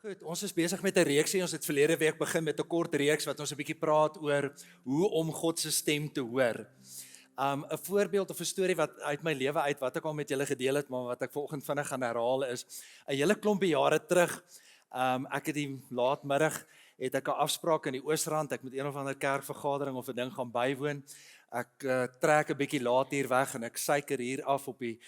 Goed, ons is besig met 'n reeksie. Ons het verlede week begin met 'n kort reeks wat ons 'n bietjie praat oor hoe om God se stem te hoor. 'n Voorbeeld of 'n storie wat uit my lewe uit wat ek al met julle gedeel het, maar wat ek vanoggend vinnig gaan herhaal is 'n hele klompie jare terug. Ek het die laatmiddag het ek 'n afspraak in die Oosrand. Ek moet een of ander kerkvergadering of 'n ding gaan bywoon. Ek trek 'n bietjie laat hier weg en ek suiker hier af op die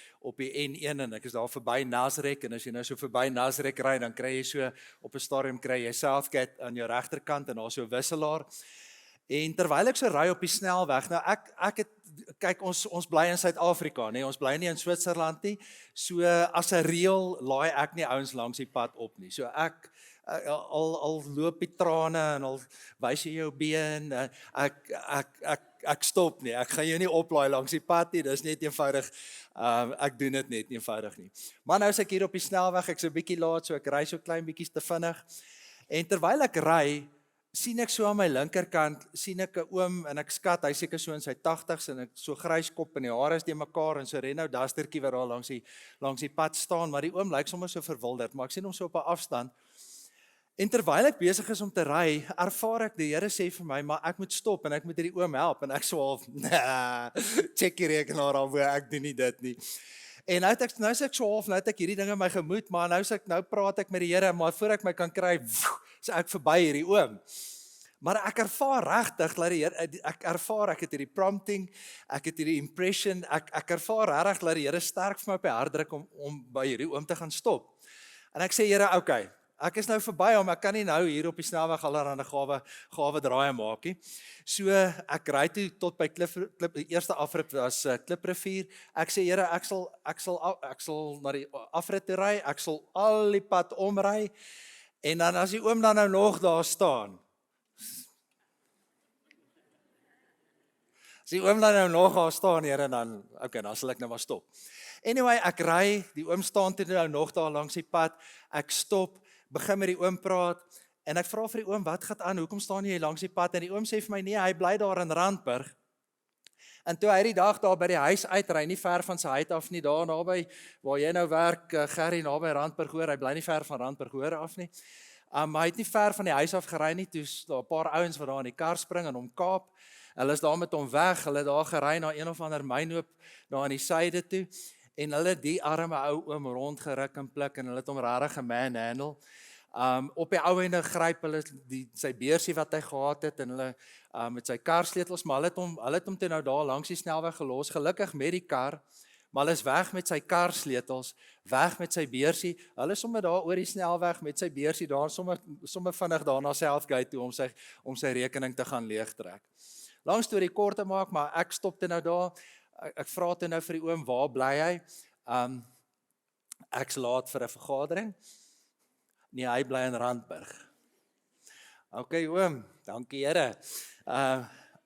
N1 en ek is daar verby Nasrek en as jy nou so verby Nasrek ry dan kry jy so op 'n stadium kry jy Southgate aan jou regterkant en daar's so 'n wisselaar. En terwyl ek so ry op die snelweg, nou ek het kyk ons bly in Suid-Afrika, nee, ons bly nie in Switserland nie. So as 'n reël laai ek nie ouens langs die pad op nie. So ek al loop die trane en al wys jy jou been, ek stop nie. Ek gaan jou nie oplaai langs die pad nie. Dis net eenvoudig. Ek doen dit net eenvoudig nie. Maar nou is ek hier op die snelweg, ek's 'n bietjie laat, so ek ry so klein bietjie te vinnig. En terwyl ek ry, sien ek so aan my linkerkant, sien ek 'n oom en ek skat, hy seker so in sy 80's en ek so grys kop en die hare is die mekaar en so Renault Dustertjie wat daar langs die pad staan, maar die oom lyk sommer so verwilderd, maar ek sien hom so op 'n afstand. En terwyl ek besig is om te ry, ervaar ek die Here sê vir my, maar ek moet stop en ek moet hierdie oom help en ek sê half, check die rekenaar af, ek doen nie dit nie. En nou is ek so half, nou het ek hierdie ding in my gemoed, maar nou praat ek met die Here, maar voor ek my kan kry, is ek verby hierdie oom. Maar ek ervaar regtig dat die Here, ek het hierdie prompting, ek het hierdie impression, ek ervaar regtig dat die Here sterk vir my op die hart druk om by hierdie oom te gaan stop. En ek sê Here, okay, ek is nou verby hom, ek kan nie nou hier op die snelweg allerhande gawe draaie maak nie. So ek ry toe tot by die eerste afrit was Kliprivier. Ek sê Here, ek sal na die afrit toe ry, ek sal al die pad omry en dan as die oom dan nou nog daar staan. As die oom dan nou nog daar staan, Here, dan okay, dan sal ek nou maar stop. Anyway, ek ry, die oom staan toe nou nog daar langs die pad. Ek stop, begin met die oom praat en ek vra vir die oom, wat gaan aan? Hoekom staan jy langs die pad? En die oom sê vir my, nee, hy bly daar in Randburg. En toe hy die dag daar by die huis uitry, nie ver van sy huis af nie, daar naby waar jy nou werk, Gerry, naby Randburg hoor, hy bly nie ver van Randburg hoor af nie. Hy het nie ver van die huis af gery nie, toe's daar 'n paar ouens wat daar in die kar spring en hom kaap. Hulle is daar met hom weg, hulle het daar gery na een of ander mynhoop daar aan die suide toe. En hulle die arme ou oom rondgeruk en pluk en hulle het hom regtig gemanhandle. Op die ou ende gryp hulle sy beursie wat hy gehad het en hulle met sy karsleutels, maar hulle het hom toe nou daar langs die snelweg gelos, gelukkig met die kar, maar hulle is weg met sy karsleutels, weg met sy beursie. Hulle is sommer daar oor die snelweg met sy beursie daar sommer vinnig daar na Southgate toe om sy rekening te gaan leegtrek. Lang storie kort te maak, maar ek stop toe nou daar. Ek vra toe nou vir die oom, waar bly hy? Ek's laat vir 'n vergadering. Nee, hy bly in Randburg. Okay, oom, dankie Here.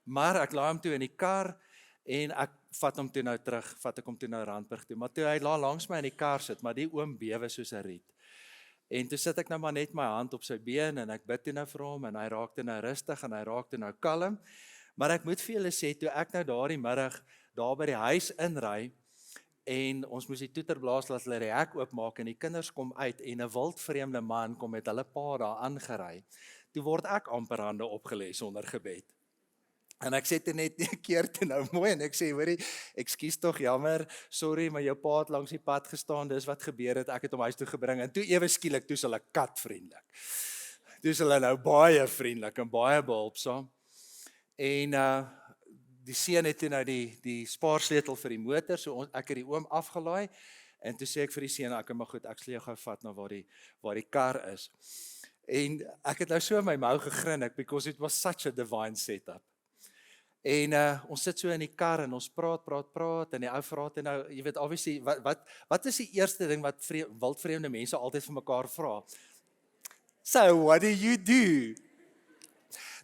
Maar ek laai hom toe in die kar en ek vat hom toe nou Randburg toe. Maar toe hy daar langs my in die kar sit, maar die oom bewe soos 'n riet. En toe sit ek nou maar net my hand op sy been en ek bid toe nou vir hom en hy raak toe nou rustig en hy raak toe nou kalm. Maar ek moet vir julle sê, toe ek nou daardie middag daar by die huis inry en ons moes die toeter blaas laat hulle die hek oopmaak en die kinders kom uit en 'n wildvreemde man kom met hulle pa daar aangery. Toe word ek amper hande opgelê sonder gebed. En ek sê toe net een keer toe nou mooi en ek sê, hoorie, ekskuus tog, jammer, sorry, maar jou pa het langs die pad gestaan, dis wat gebeur het, ek het hom huis toe gebring en toe ewe skielik, toe is hulle katvriendelik. Toe is hulle nou baie vriendelik en baie behulpsaam. En die seun het toe nou die spaarsleutel vir die motor, so ek het die oom afgelaai, en toe sê ek vir die seun, ek maar goed, ek sal jou gou vat na waar die kar is. En ek het nou so in my mou gegrin, because it was such a divine setup. En ons sit so in die kar en ons praat, en die ou vra toe nou, jy weet, obviously, wat is die eerste ding wat wildvreemde mense altyd vir mekaar vra? So, what do you do?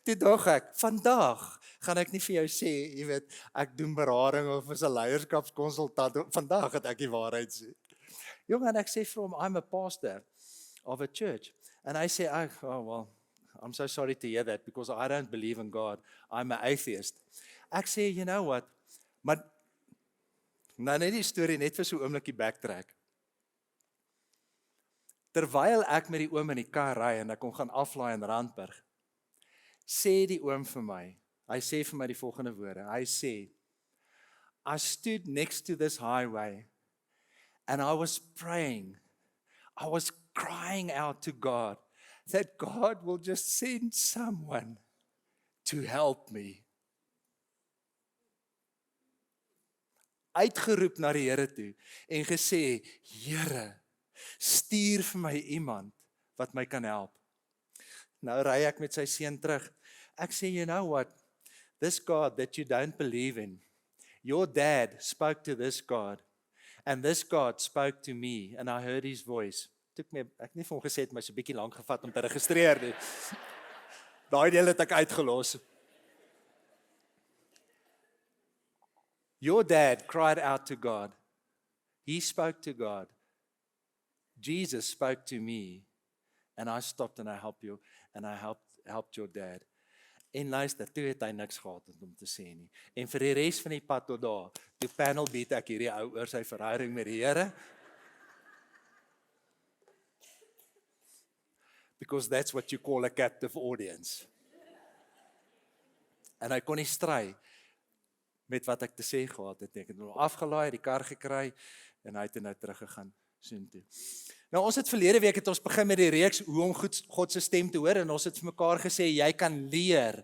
Toe dog ek, vandag gaan ek nie vir jou sê, jy weet, ek doen berading of is 'n leierskapskonsultant, vandag het ek die waarheid sê. Jong, en ek sê vir hom, I'm a pastor of a church. And hy sê, oh well, I'm so sorry to hear that, because I don't believe in God, I'm an atheist. Ek sê, you know what, maar, nou net die storie, net vir so 'n oomblikie backtrack. Terwyl ek met die oom in die kar ry en ek kom gaan aflaai in Randburg, sê die oom vir my, hy sê vir my die volgende woorde, hy sê, I stood next to this highway and I was praying, I was crying out to God, that God will just send someone to help me. Uitgeroep na die Here toe en gesê, Here, stuur vir my iemand wat my kan help. Nou ry ek met sy seun terug. Ek sê, you know what? This God that you don't believe in, your dad spoke to this God, and this God spoke to me, and I heard his voice. Ek het nie vir hom gesê, het my so 'n bietjie lank gevat om te registreer nie. Daai deel het ek uitgelos. Your dad cried out to God. He spoke to God. Jesus spoke to me, and I stopped and I helped you, and I helped your dad. En luister, toe het hy niks gehad om te sê nie. En vir die res van die pad tot daar, toe panel beat ek hierdie ou oor sy verhouding met die Here. Because that's what you call a captive audience. En hy kon nie stry met wat ek te sê gehad het. Ek het hom afgelaai, die kar gekry, en hy het nou teruggegaan soontoe. Nou ons het verlede week het ons begin met die reeks hoe om God se stem te hoor en ons het vir mekaar gesê jy kan leer.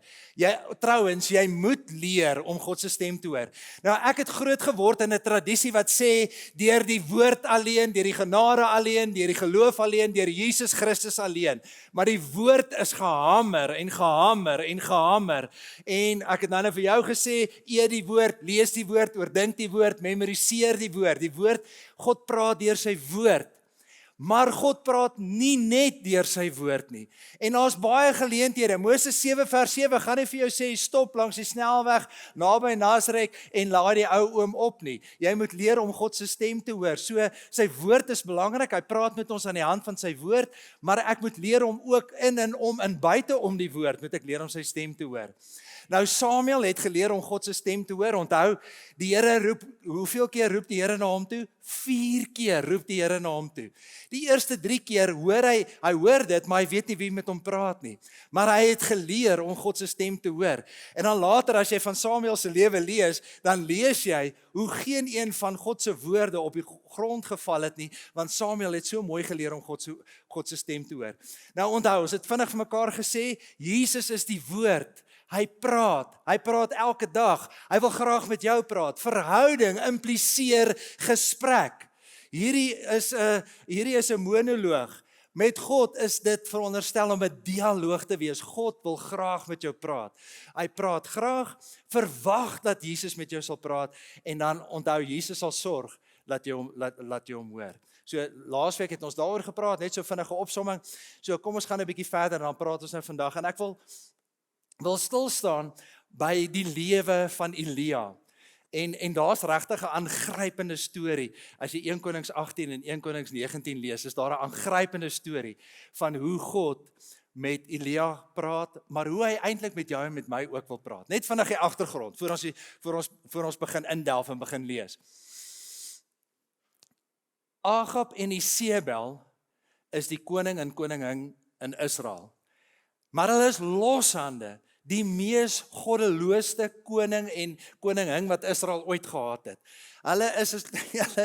Trouwens, jy moet leer om God se stem te hoor. Nou ek het groot geword in 'n tradisie wat sê deur die woord alleen, deur die genade alleen, deur die geloof alleen, deur Jesus Christus alleen. Maar die woord is gehamer en gehamer en gehamer. En ek het nou vir jou gesê, eet die woord, lees die woord, oordink die woord, memoriseer die woord. Die woord, God praat deur sy woord. Maar God praat nie net deur sy woord nie. En daar's baie geleenthede. Moses 7 vers 7 gaan nie vir jou sê stop langs die snelweg naby Nasaret en laai die ou oom op nie. Jy moet leer om God se stem te hoor. So sy woord is belangrik. Hy praat met ons aan die hand van sy woord, maar ek moet leer om ook in en om en buite om die woord moet ek leer om sy stem te hoor. Nou Samuel het geleer om God se stem te hoor. Onthou, die Here roep, hoeveel keer roep die Here na hom toe? 4 keer roep die Here na hom toe. Die eerste 3 keer hoor hy hoor dit, maar hy weet nie wie met hom praat nie. Maar hy het geleer om God se stem te hoor. En dan later as jy van Samuel se lewe lees, dan lees jy hoe geen een van God se woorde op die grond geval het nie, want Samuel het so mooi geleer om God se stem te hoor. Nou onthou, ons het vinnig vir mekaar gesê, Jesus is die woord. Hy praat elke dag. Hy wil graag met jou praat. Verhouding impliseer gesprek. Hierdie is 'n monoloog. Met God is dit veronderstel om 'n dialoog te wees. God wil graag met jou praat. Hy praat graag, verwag dat Jesus met jou sal praat en dan onthou Jesus sal sorg dat jy hom hoor. So laasweek het ons daaroor gepraat, net so vinnige opsomming. So kom ons gaan 'n bietjie verder en dan praat ons nou vandag en ek wil stil staan by die lewe van Elia. En daar's regtig 'n aangrypende storie. As jy 1 Konings 18 en 1 Konings 19 lees, is daar 'n aangrypende storie van hoe God met Elia praat, maar hoe hy eintlik met jou en met my ook wil praat. Net vinnig die agtergrond voor ons begin indelf en begin lees. Agab en Isebel is die koning en koningin in Israel. Maar hulle is loshande, die mees goddeloosste koning en koningin wat Israel ooit gehad het. Hulle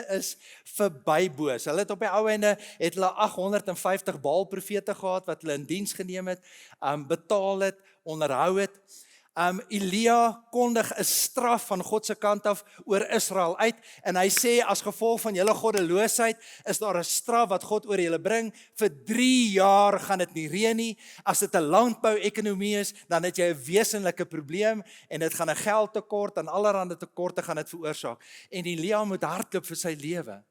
is verbyboos. Hulle het op die ou einde het hulle 850 Baal profete gehad wat hulle in diens geneem het, betaal het, onderhou het. Elia kondig 'n straf van God se kant af oor Israel uit en hy sê as gevolg van julle goddeloosheid is daar 'n straf wat God oor julle bring. Vir 3 jaar gaan dit nie reën nie. As dit 'n landbou-ekonomie is, dan het jy 'n wesenlike probleem en dit gaan 'n geldtekort en allerlei tekorte gaan dit veroorsaak. En Elia moet hardloop vir sy lewe.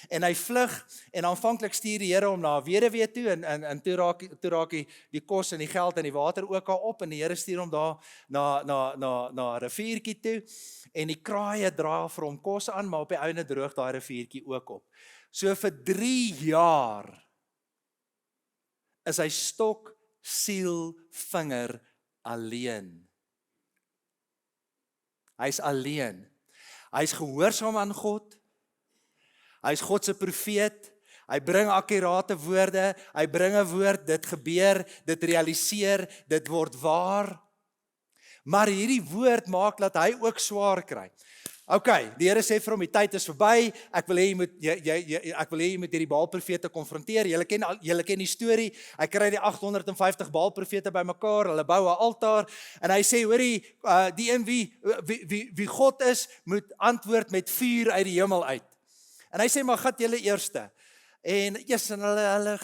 En hy vlug en aanvanklik stuur die Here hom na 'n weduwee toe en toe raak die kos en die geld en die water ook al op en die Here stuur hom daar na 'n riviertjie toe en die kraaie dra vir hom kos aan, maar op die einde droog daai riviertjie ook op. So vir 3 jaar is hy stok, siel, vinger alleen. Hy's alleen. Hy's gehoorsaam aan God. Hy's God se profeet, Hy bring akkurate woorde, hy bring 'n woord, dit gebeur, dit realiseer, dit word waar. Maar hierdie woord maak dat hy ook swaar kry. OK, die Here sê vir hom, die tyd is verby, ek wil hê jy moet hierdie Baal-profete konfronteer, julle ken die storie, hy kry die 850 Baal-profete bymekaar, hulle bou 'n altaar, en hy sê, hoorie, die een wie God is, moet antwoord met vuur uit die hemel uit. En hy sê, maar gat julle eerste, en hulle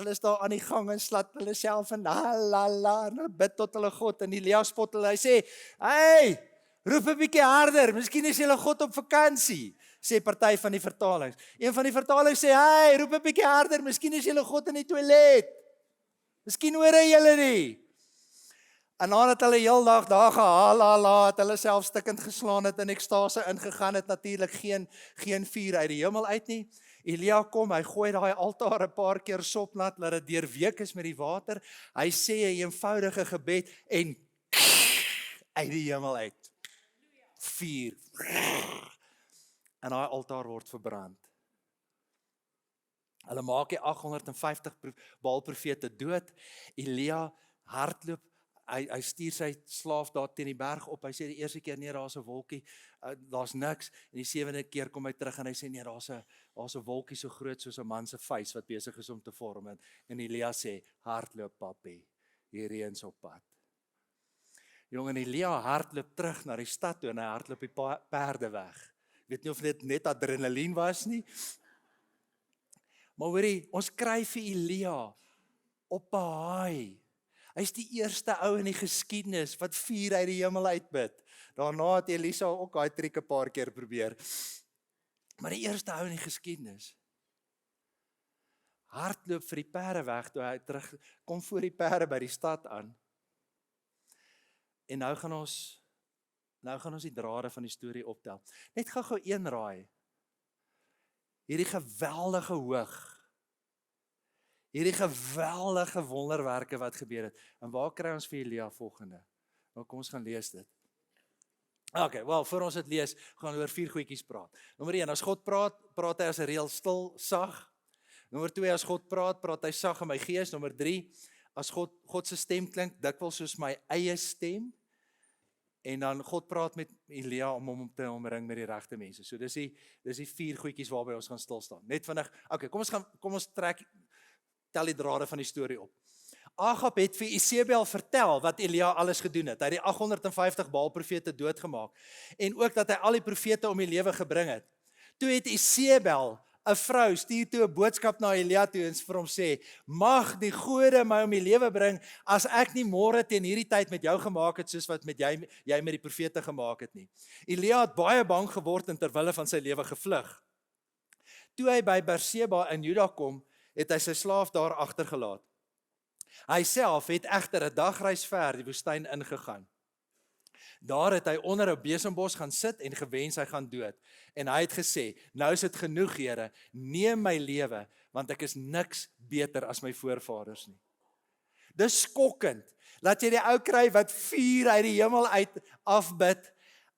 is daar aan die gang, en slat hulle self, en hulle bid tot hulle God, en Elia spot hulle, hy sê, hey, roep 'n bietjie harder, miskien is julle God op vakansie, sê party van die vertalings. Een van die vertalings sê, hey, roep 'n bietjie harder, miskien is julle God in die toilet. Miskien hoor hy julle nie. En nadat hulle heel dag daar gehaal, het hulle self stikkend geslaan het en ekstase ingegaan het, natuurlik geen vuur uit die hemel uit nie. Elia kom, hy gooi daai altaar 'n paar keer sopnat, laat dit deurweek is met die water. Hy sê 'n eenvoudige gebed en uit die hemel uit. Vuur. En daai altaar word verbrand. Hulle maak die 850 Baal-profete dood. Elia hardloop, hy stuur sy slaaf daar teen die berg op. Hy sê die eerste keer, nee, daar's 'n wolkie, daar's niks. En die 7de keer kom hy terug en hy sê, nee, daar's 'n wolkie so groot soos 'n man se vuis wat besig is om te vorm. En Elia sê, hardloop papi, hier reëns op pad. Jong, en Elia hardloop terug na die stad toe en hy hardloop die perde weg. Ek weet nie of dit net adrenalien was nie. Maar hoorie, ons kry vir Elia op 'n haai. Hy's die eerste ou in die geskiedenis wat vuur uit die hemel uitbid. Daarna het Elisa ook daai triek 'n paar keer probeer. Maar die eerste ou in die geskiedenis hardloop vir die perde weg toe hy terug kom voor die perde by die stad aan. En nou gaan ons die drade van die storie optel. Net gou een raai. Hierdie geweldige hoog. Hierdie geweldige wonderwerke wat gebeur het. En waar kry ons vir Elia volgende? Nou kom ons gaan lees dit. Okay, wel, voor ons dit lees, gaan we oor 4 goedjies praat. Nommer 1, as God praat hy as 'n reël stil, sag. Nommer 2, as God praat hy sag in my gees. Nommer 3, as God se stem klink dikwels soos my eie stem. En dan God praat met Elia om hom te omring met die regte mense. So dis die 4 goedjies waarby ons gaan stil staan. Net vinnig. Okay, kom ons tel die drade van die storie op. Agab het vir Isebel vertel wat Elia alles gedoen het. Hy het die 850 Baal-profete doodgemaak en ook dat hy al die profete om die lewe gebring het. Toe het Isebel, 'n vrou, stuur toe 'n boodskap na Elia toe en vir hom sê, mag die gode my om die lewe bring as ek nie môre teen hierdie tyd met jou gemaak het soos wat met jy met die profete gemaak het nie. Elia het baie bang geword en ter wille van sy lewe gevlug. Toe hy by Berseba in Juda kom, het hy sy slaaf daar agtergelaat. Hy self het egter 'n dagreis ver die woestyn ingegaan. Daar het hy onder 'n besembos gaan sit en gewens hy gaan dood. En hy het gesê, nou is dit genoeg, Here, neem my lewe, want ek is niks beter as my voorvaders nie. Dis skokkend, laat jy die ou kry wat vuur uit die hemel uit afbid,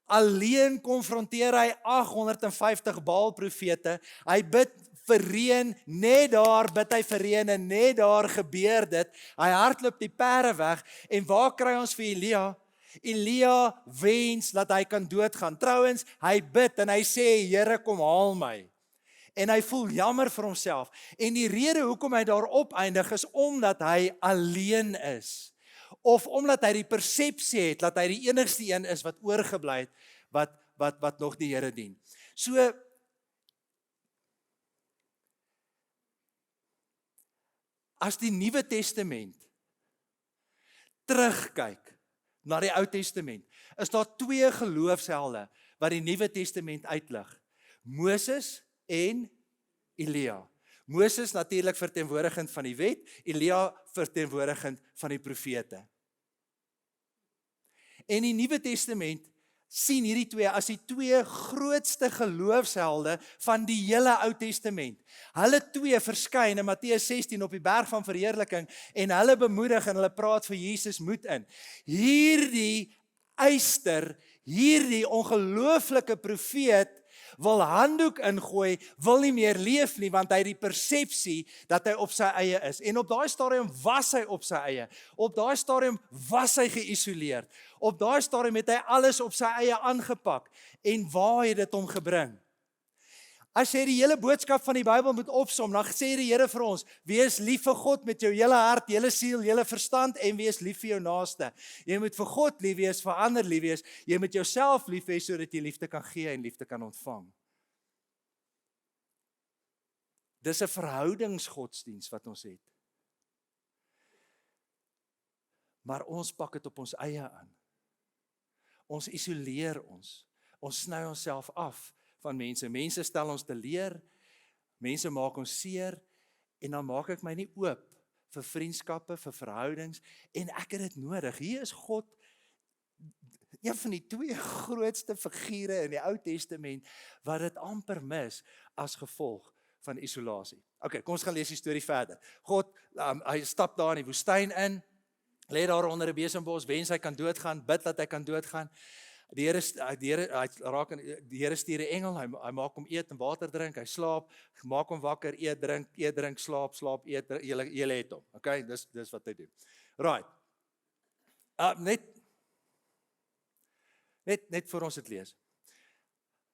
alleen konfronteer hy 850 Baal-profete, hy bid vir reën, net daar bid hy vir reën en net daar gebeur dit, hy hardloop die perde weg, en waar kry ons vir Elia? Elia wens dat hy kan doodgaan. Trouwens, hy bid en hy sê, Here, kom haal my. En hy voel jammer vir homself. En die rede hoekom hy daarop eindig is omdat hy alleen is. Of omdat hy die persepsie het dat hy die enigste een is wat oorgebly het wat nog die Here dien. So as die Nuwe Testament terugkyk na die Ou Testament, is daar 2 geloofshelde wat die Nuwe Testament uitlig. Moses en Elia. Moses natuurlik verteenwoordigend van die wet, Elia verteenwoordigend van die profete. En die Nuwe Testament sien hierdie 2 as die 2 grootste geloofshelde van die hele Ou Testament. Hulle 2 verskyn in Matteus 16 op die berg van verheerliking en hulle bemoedig en hulle praat vir Jesus moed in. Hierdie eister, hierdie ongelooflike profeet wil handdoek ingooi, wil nie meer leef nie, want hy het die persepsie dat hy op sy eie is. En op daai stadium was hy op sy eie. Op daai stadium was hy geïsoleerd. Op daai stadium het hy alles op sy eie aangepak. En waar het dit hom gebring? As jy die hele boodskap van die Bybel moet opsom, dan sê die Here vir ons, wees lief vir God met jou hele hart, hele siel, hele verstand en wees lief vir jou naaste. Jy moet vir God lief wees, vir ander lief wees, jy moet jouself lief hê sodat jy liefde kan gee en liefde kan ontvang. Dis 'n verhoudingsgodsdiens wat ons het. Maar ons pak dit op ons eie aan. Ons isoleer ons. Ons sny onsself af van mense. Mense stel ons teleur, mense maak ons seer, en dan maak ek my nie oop vir vriendskappe, vir verhoudings, en ek het dit nodig. Hier is God, een van die twee grootste figure in die Ou Testament, wat dit amper mis, as gevolg van isolasie. Ok, kom ons gaan lees die storie verder. God, hy stap daar in die woestyn in, lê daar onder 'n besembos, wens hy kan doodgaan, bid dat hy kan doodgaan. Die Here stuur 'n engel, hy maak hom eet en water drink, hy slaap, maak hom wakker, eet, drink, slaap, eet, julle het hom. Okay, dis wat hy doen. Right. Net voor ons dit lees.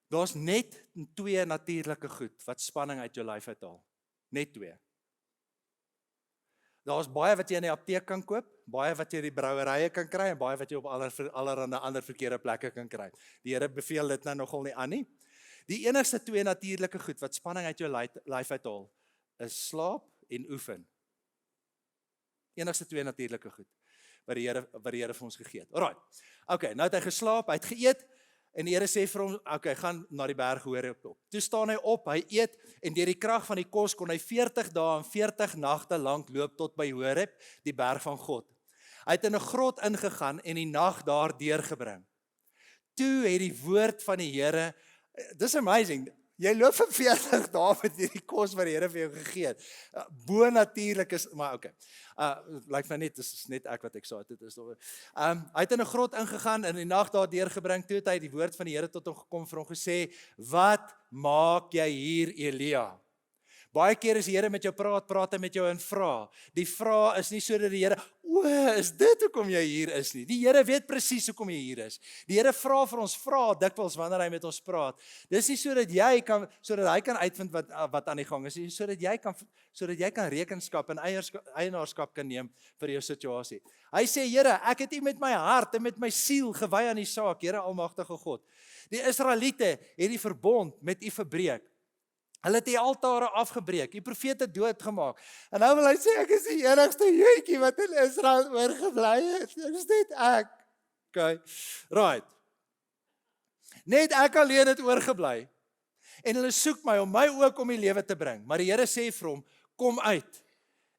Daar's net 2 natuurlike goed wat spanning uit jou lyf uithaal. Net 2. Daar's baie wat jy in die apteek kan koop, baie wat jy in die brouwerye kan kry, en baie wat jy op allerhande ander verkeerde plekke kan kry. Die Here beveel dit nou nogal nie aan nie. Die enigste 2 natuurlike goed wat spanning uit jou lyf uithaal, is slaap en oefen. Enigste 2 natuurlike goed wat die Here vir ons gegee het. Alright. Okay, nou het hy geslaap, hy het geëet, en die Here sê vir hom, okay, gaan na die berg Horeb op. Toe staan hy op, hy eet, en deur die krag van die kos kon hy 40 dae en 40 nagte lank loop tot by Horeb, die berg van God. Hy het in 'n grot ingegaan en die nag daar deurgebring. Toe het die woord van die Here, dis amazing, jy loop vir 40 dae met hierdie kos wat die Here vir jou gegee het. Bo natuurlik is, maar okay. Lyk my net, dis net ek wat excited is. Hy het in 'n grot ingegaan en die nag daar deurgebring. Toe het hy die woord van die Here tot hom gekom, vir hom gesê, wat maak jy hier, Elia? Baie keer as die Here met jou praat hy met jou en vra. Die vraag is nie sodat die Here, is dit hoekom jy hier is nie. Die Here weet presies hoekom jy hier is. Die Here vra vir ons dikwels wanneer hy met ons praat. Dis nie sodat hy kan uitvind wat aan die gang is, sodat jy kan rekenskap en eienaarskap kan neem vir jou situasie. Hy sê, Here, ek het U met my hart en met my siel gewy aan die saak, Here Almagtige God. Die Israeliete het die verbond met U verbreek. Hulle het die altare afgebreek, die profete doodgemaak. En nou wil hy sê, ek is die enigste joetjie wat in Israel oorgebly het. Dit is net ek. Okay, right. Net ek alleen het oorgebly. En hulle soek my om my ook om die lewe te bring. Maar die Here sê vir hom, kom uit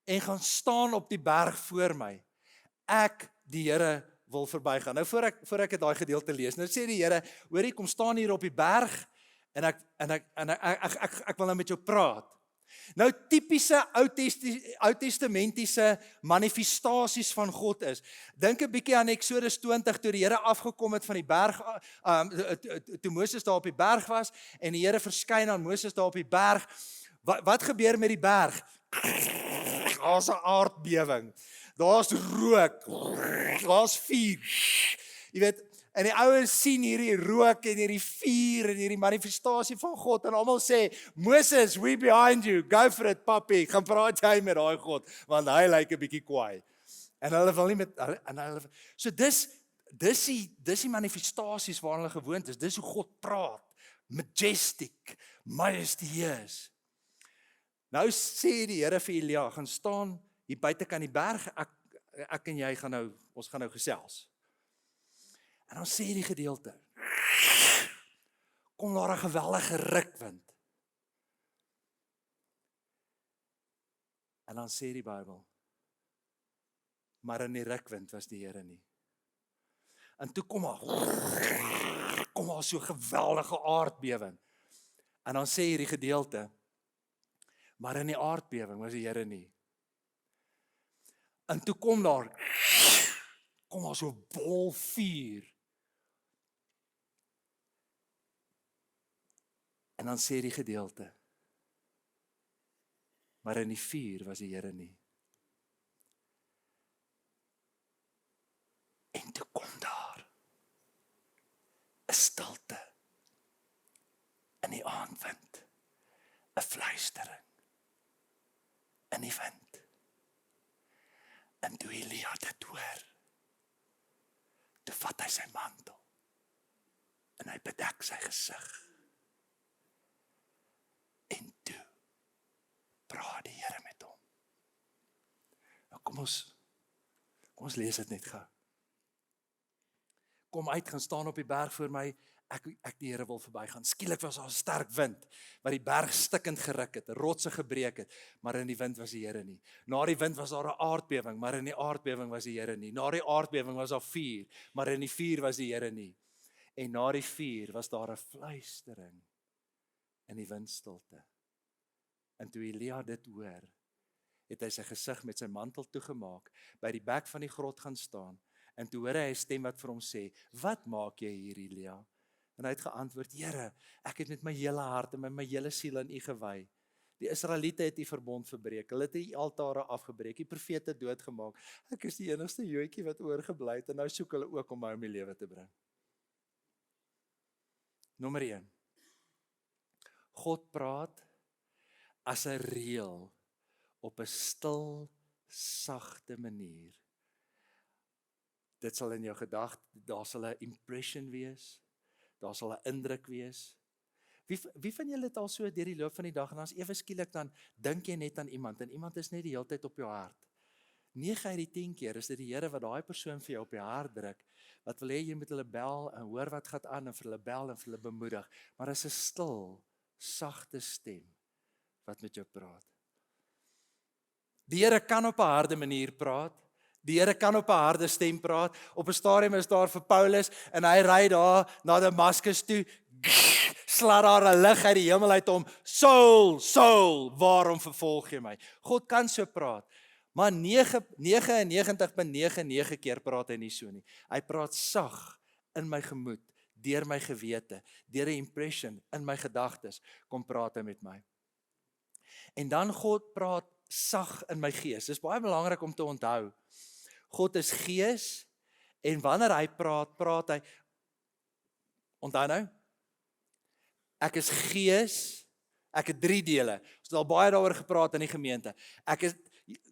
en gaan staan op die berg voor my. Ek, die Here, wil verbygaan. Nou voor ek het daai gedeelte lees. Nou sê die Here, hoorie, kom staan hier op die berg. En ek wil nou met jou praat. Nou tipiese Ou Testamentiese manifestasies van God is. Dink 'n bietjie aan Eksodus 20 toe die Here afgekom het van die berg, toe Moses daar op die berg was en die Here verskyn aan Moses daar op die berg. Wat gebeur met die berg? Daar's 'n aardbewing. Daar's rook. Daar's vuur. Jy weet, en die ouens sien hierdie rook en hierdie vuur en hierdie manifestasie van God en almal sê, Moses, we behind you, go for it, papi, gaan praat jy met daai God, want hy lyk 'n bietjie kwaai. En hulle wil nie met, so dis die manifestasies waar hulle gewoond is, dis hoe God praat, majestic, majestueus. Nou sê die Here vir Elia, gaan staan hier buitekant die berg, ek en jy ons gaan nou gesels. En dan sê die gedeelte, kom daar 'n geweldige rukwind. En dan sê die Bybel, maar in die rukwind was die Here nie. En toe kom daar so 'n geweldige aardbewing. En dan sê hierdie gedeelte, maar in die aardbewing was die Here nie. En toe kom daar so 'n bol vuur. En dan sê die gedeelte, maar in die vuur was die Here nie. En toe kom daar 'n stilte in die aandwind, 'n fluistering in die wind. En toe Elia dit hoor, toe vat hy sy mantel en hy bedek sy gesig. En toe praat die Here met hom. Nou kom ons lees dit net gou. Kom uit, gaan staan op die berg voor my, ek die Here wil verbygaan. Skielik was daar 'n sterk wind, wat die berg stikkend geruk het, rotse gebreek het, maar in die wind was die Here nie. Na die wind was daar 'n aardbewing, maar in die aardbewing was die Here nie. Na die aardbewing was daar vuur, maar in die vuur was die Here nie. En na die vuur was daar 'n fluistering in die windstilte. En toe Elia dit hoor, het hy sy gesig met sy mantel toegemaak, by die bek van die grot gaan staan, en toe hoor hy 'n stem wat vir hom sê, wat maak jy hier, Elia? En hy het geantwoord, Here, ek het met my hele hart en met my hele siel aan U gewy. Die Israeliete het U verbond verbreek, hulle het U altare afgebreek, die profete doodgemaak. Ek is die enigste joetjie wat oorgebly het, en nou soek hulle ook om my om die lewe te bring. Nommer 1. God praat as 'n reël op 'n stil, sagte manier. Dit sal in jou gedagte, daar sal 'n impression wees, daar sal 'n indruk wees. Wie van julle het al so deur die loop van die dag, en as ewe skielik dan dink jy net aan iemand, en iemand is net die hele tyd op jou hart. 9 uit die 10 keer is dit die Here wat daai persoon vir jou op die hart druk, wat wil hê jy moet hulle bel, en hoor wat gaan aan, en vir hulle bel, en vir hulle bemoedig, maar is 'n stil, sagte stem, wat met jou praat. Die Here kan op 'n harde manier praat, die Here kan op 'n harde stem praat. Op 'n stadium is daar vir Paulus, en hy ry daar na Damaskus toe, slaat daar 'n lig uit die hemel uit hom, Saul, Saul, waarom vervolg jy my? God kan so praat, maar 99,99 keer praat hy nie so nie. Hy praat sag in my gemoed, deur my gewete, deur 'n impression in my gedagtes, kom praat hy met my. En dan God praat sag in my gees. Dis baie belangrik om te onthou. God is gees, en wanneer hy praat, praat hy, onthou nou, ek is gees, ek het 3 dele. Ons het al baie daaroor gepraat in die gemeente. Ek is,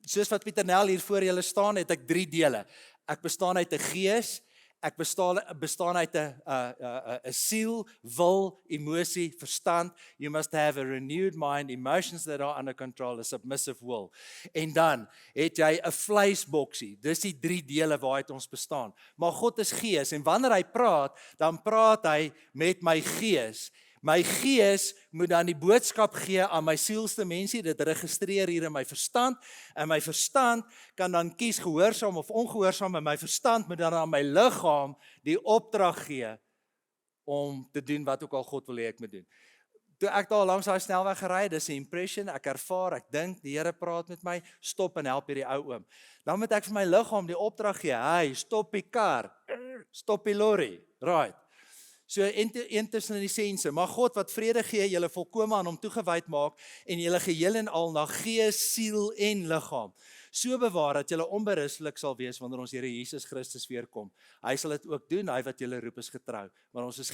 soos wat Pieter Nel hier voor julle staan, het ek 3 dele. Ek bestaan uit 'n gees, ek bestaan uit 'n siel, wil, emosie, verstand. You must have a renewed mind, emotions that are under control, a submissive will. En dan het jy 'n vleisboksie. Dis die 3 dele waaruit ons bestaan. Maar God is gees, en wanneer hy praat, dan praat hy met my gees. My gees moet dan die boodskap gee aan my sielste mensie, dit registreer hier in my verstand, en my verstand kan dan kies gehoorsaam of ongehoorsaam, en my verstand moet dan aan my liggaam die opdrag gee om te doen wat ook al God wil hê ek moet doen. Toe ek daar langs daai snelweg gery, dis 'n impression, ek ervaar, ek dink, die Here praat met my, stop en help hierdie ou oom. Dan moet ek vir my liggaam die opdrag gee, hey, stop die kar, stop die lorry, right. So een tussen die sense, maar God wat vrede gee, julle volkome aan hom toegewyd maak, en julle geheel en al na gees, siel en liggaam. So bewaar dat julle onberustelik sal wees wanneer ons Here Jesus Christus weer kom. Hy sal dit ook doen, hy wat julle roep is getrou. Maar ons het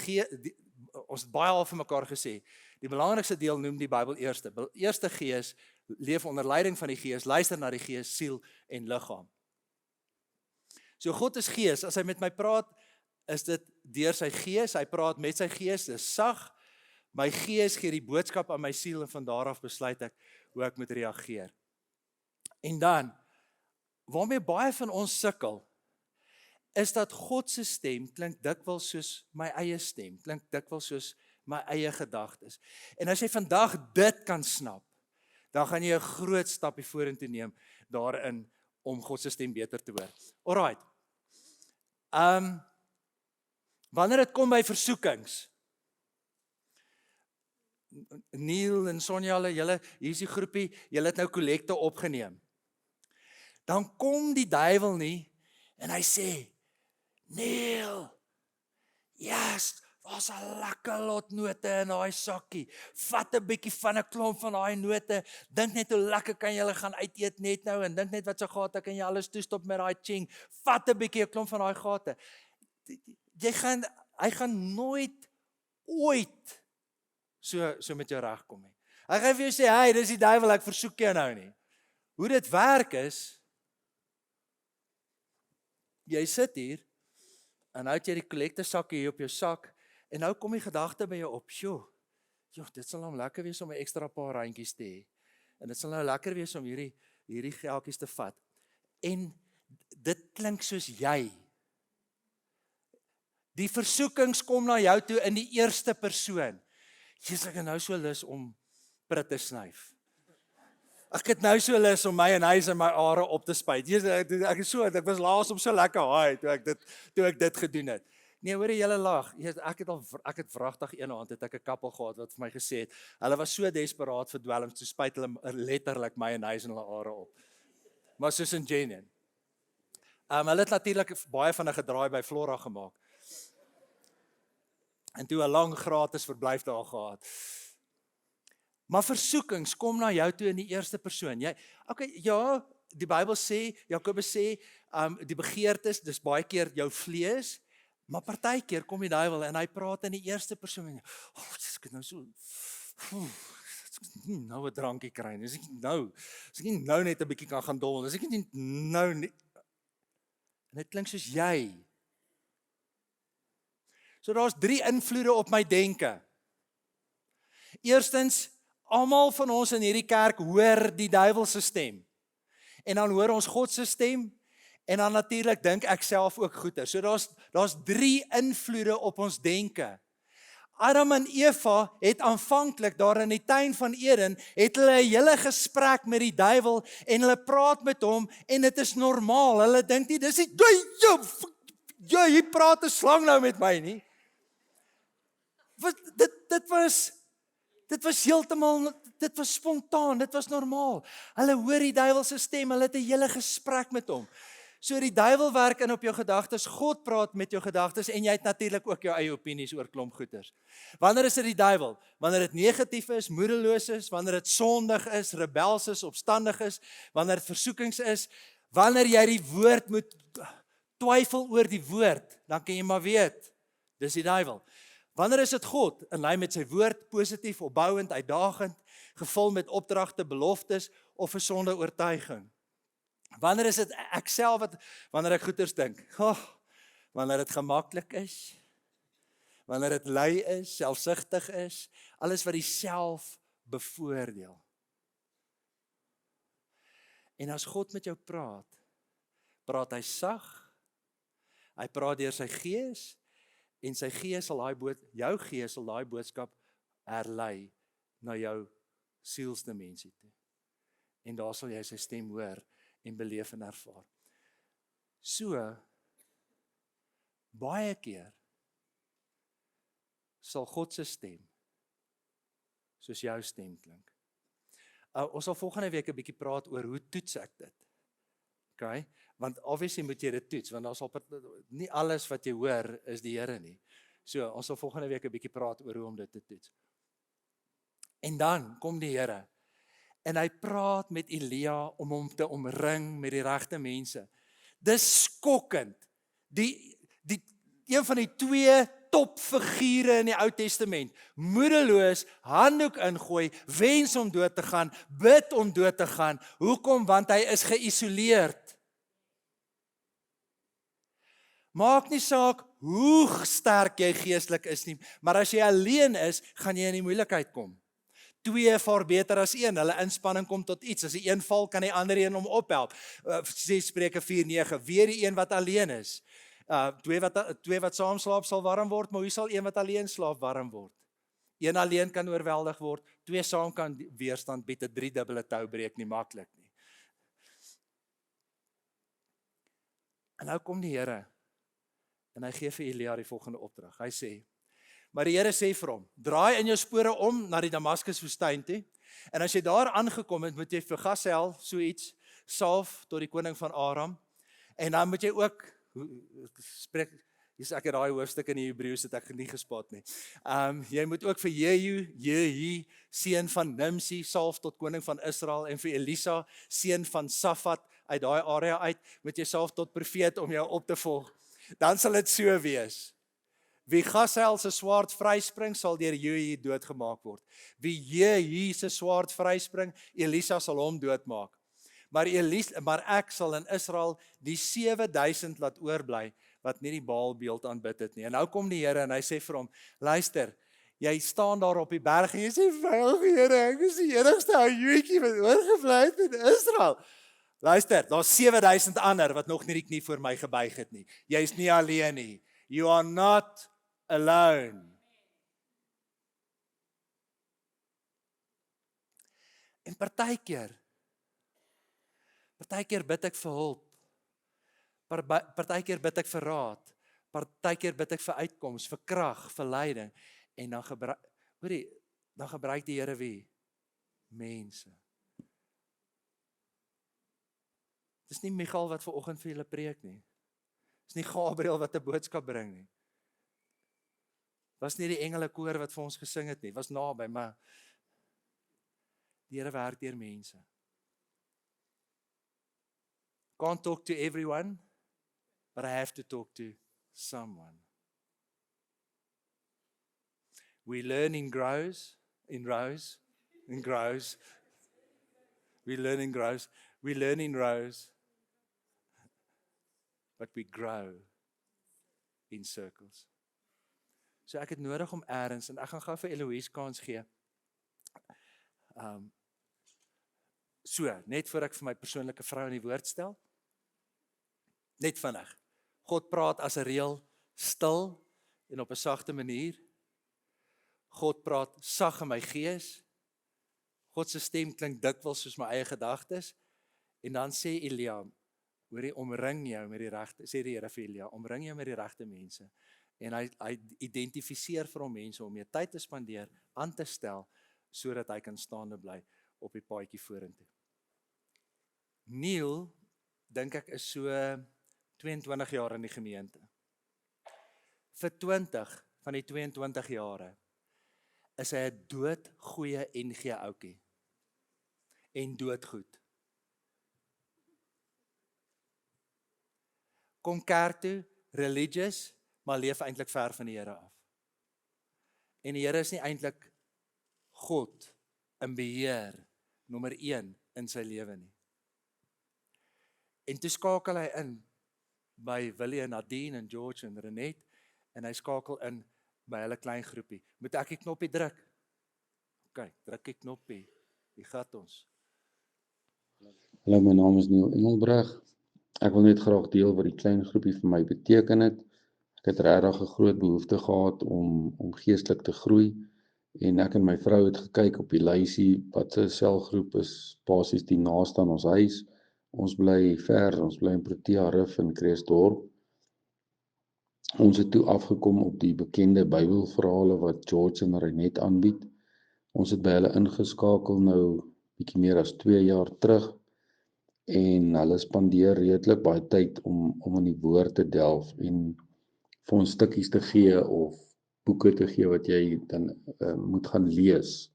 baie al vir mekaar gesê, die belangrikste deel noem die Bybel eerste. Eerste gees, leef onder leiding van die gees, luister na die gees, siel en liggaam. So God is gees, as hy met my praat, is dit deur sy gees, hy praat met sy gees, dis sag, my gees gee die boodskap aan my siel, en van daar af besluit ek hoe ek moet reageer. En dan, waarmee baie van ons sukkel, is dat God se stem klink dikwels soos my eie stem, klink dikwels soos my eie gedagtes. En as jy vandag dit kan snap, dan gaan jy 'n groot stapie vorentoe neem daarin om God se stem beter te hoor. Alright. Wanneer dit kom by versoekings, Neil en Sonja, julle, hier is die groepie, julle het nou kollekte opgeneem. Dan kom die duiwel nie, en hy sê, Neil, yes, Daar's 'n lekker lot note in daai sakkie. Vat 'n bietjie van 'n klomp van daai note. Dink net hoe lekker kan jy hulle gaan uit eet net nou en dink net wat so gate kan jy alles toestop met daai ching. Vat 'n bietjie 'n klomp van daai gate. Hy gaan nooit ooit so met jou regkom nie. Hy gaan vir jou sê, "Hey, dis die duiwel, ek versoek jou nou nie." Hoe dit werk is, jy sit hier en nou het jy die kollekte hier op jou sak en nou kom die gedagte by jou op, "Sjoe, dit sal nou lekker wees om 'n ekstra paar randjies te hê. En dit sal nou lekker wees om hierdie geldjies te vat." En dit klink soos jy. Die versoekings kom na jou toe in die eerste persoon. Jesus, ek het nou so lus om prit te snyf. Ek het nou so lus om mayonnaise in my are op te spuit. Jesus, ek was laas om so lekker haai toe ek dit gedoen het. Nee, hoor jy julle lag. Ek het wragtig een aand het ek 'n kappel gehad wat vir my gesê het, hulle was so desperaat vir dwelm, so spuit hulle letterlik mayonnaise in hulle are op. Maar soos in genuine. Hulle het natuurlik baie van 'n gedraai by Flora gemaak. En toe 'n lang gratis verblyf daar gehad. Maar versoekings kom na jou toe in die eerste persoon. Die Bybel sê, Jakobus sê, die begeertes, dis baie keer jou vlees, maar partykeer kom die duiwel en hy praat in die eerste persoon. Ek het nou so, nou 'n drankie kry, as ek nou net 'n bietjie kan gaan dol, as ek nie nou nie. En dit klink soos jy. So daar's 3 invloede op my denke. Eerstens, almal van ons in hierdie kerk hoor die duiwel se stem. En dan hoor ons God se stem en dan natuurlik dink ek self ook goeie. So daar's 3 invloede op ons denke. Adam en Eva het aanvanklik daar in die tuin van Eden het hulle 'n hele gesprek met die duiwel en hulle praat met hom en dit is normaal. Hulle dink nie dis jy praat 'n slang nou met my nie. Dit was heeltemal, dit was spontaan, dit was normaal. Hulle hoor die duiwel se stem, hulle het 'n hele gesprek met hom. So die duiwel werk in op jou gedagtes, God praat met jou gedagtes en jy het natuurlik ook jou eie opinies oor klomp goeters. Wanneer is dit die duiwel? Wanneer dit negatief is, moedeloos is, wanneer dit sondig is, rebels is, opstandig is, wanneer dit versoekings is, wanneer jy die woord moet twyfel oor die woord, dan kan jy maar weet, dis die duiwel. Wanneer is dit God, in lyn met sy woord, positief, opbouend, uitdagend, gevul met opdragte, beloftes, of 'n sonde oortuiging? Wanneer is dit ek self wanneer ek goeters dink? Wanneer dit gemaklik is, wanneer dit lui is, selfsugtig is, alles wat die self bevoordeel. En as God met jou praat hy sag, hy praat deur sy gees, en sy gees sal jou gees sal daai boodskap herlei na jou sielsdimensie toe. En daar sal jy sy stem hoor en beleef en ervaar. So, baie keer sal God se stem soos jou stem klink. Ons sal volgende week 'n bietjie praat oor hoe toets ek dit. Okay? Want obviously moet jy dit toets, want daar sal nie alles wat jy hoor is die Here nie. So, ons sal volgende week 'n bietjie praat oor hoe om dit te toets. En dan kom die Here en hy praat met Elia om hom te omring met die regte mense. Dis skokkend. Een van die 2 topfigure in die Ou Testament, moedeloos, handdoek ingooi, wens om dood te gaan, bid om dood te gaan. Hoekom? Want hy is geïsoleerd. Maak nie saak hoe sterk jy geestelik is nie, maar as jy alleen is, gaan jy in die moeilikheid kom. 2 vaar beter as 1, hulle inspanning kom tot iets. As die een val, kan die ander een hom ophelp. Sê Spreuke 4:9, weer die een wat alleen is. 2 wat saam slaap sal warm word, maar hoe sal een wat alleen slaap warm word? 1 alleen kan oorweldig word, 2 saam kan weerstand bied, 'n 3-dubbele tou breek nie maklik nie. En nou kom die Here en hy gee vir Elia die volgende opdrag. Hy sê, maar die Here sê vir hom, draai in jou spore om na die Damaskus woestyn toe, en as jy daar aangekom het, moet jy vir Gasael so iets salf tot die koning van Aram, en dan moet jy ook Dis ek het daai hoofstuk in die Hebreëus het ek nie gespot nie. Jy moet ook vir Jehu, seun van Nimsi, salf tot koning van Israel, en vir Elisa, seun van Safat, uit daai area uit, moet jy salf tot profeet om jou op te volg. Dan sal dit so wees. Wie Gasael se swaard vryspring, sal deur Jehu doodgemaak word. Wie Jehu se swaard vryspring, Elisa sal hom doodmaak. Maar ek sal in Israel die 7000 laat oorbly, wat nie die Baalbeeld aanbid het nie. En nou kom die Here en hy sê vir hom, luister, jy staan daar op die berg en jy sê, "Ag Here, ek is die enigste ou joetjie wat oorgebly het in Israel." Luister, daar's 7000 ander wat nog nie die knie voor my gebuig het nie. Jy's nie alleen nie. You are not alone. En partykeer bid ek vir hulp. Partykeer bid ek vir raad. Partykeer bid ek vir uitkoms, vir krag, vir leiding. En dan gebruik die Here wie? Mense. Dis nie Michael wat vanoggend vir julle preek nie. Dis nie Gabriel wat 'n boodskap bring nie. Was nie die engele koor wat vir ons gesing het nie. Was naby, maar die Here werk deur mense. Can't talk to everyone, but I have to talk to someone. We learn in rows. We learn in rows, but we grow in circles. So ek het nodig om eers, en ek gaan gou vir Eloise kans gee. Net voor ek vir my persoonlike vrou in die woord stel. Net vinnig. God praat as 'n reël, stil en op 'n sagte manier. God praat sag in my gees. God se stem klink dikwels soos my eie gedagtes. En dan sê Elia, hoorie, omring jou met die regte, sê die Here vir Elia, omring jou met die regte mense. En hy identifiseer vir hom mense om mee tyd te spandeer, aan te stel, sodat hy kan staande bly op die paadjie vorentoe. Neil, dink ek, is so 22 jaar in die gemeente. Vir 20 van die 22 jare is hy 'n doodgoeie NG ouetjie. En doodgoed. Kom kerk toe, religious, maar leef eintlik ver van die Here af. En die Here is nie eintlik God in beheer, nommer 1 in sy lewe nie. En toe skakel hy in by Willie en Nadine en George en Renette, en hy skakel in by hulle klein groepie. Moet ek die knoppie druk? OK, druk die knoppie. Wie gat ons? Hallo, my naam is Neil Engelbreg. Ek wil net graag deel wat die klein groepie vir my beteken het. Ek het regtig 'n groot behoefte gehad om geestelik te groei, en ek en my vrou het gekyk op die lysie wat 'n selgroep is basies die naaste aan ons huis. Ons bly ver, ons bly in Protea Rif in Kreeusdorp. Ons het toe afgekom op die bekende Bybelverhale wat George en Renette aanbied. Ons het by hulle ingeskakel nou bietjie meer as 2 jaar terug, en hulle spandeer redelik baie tyd om in die woord te delf en vir ons stukkies te gee of boeke te gee wat jy dan moet gaan lees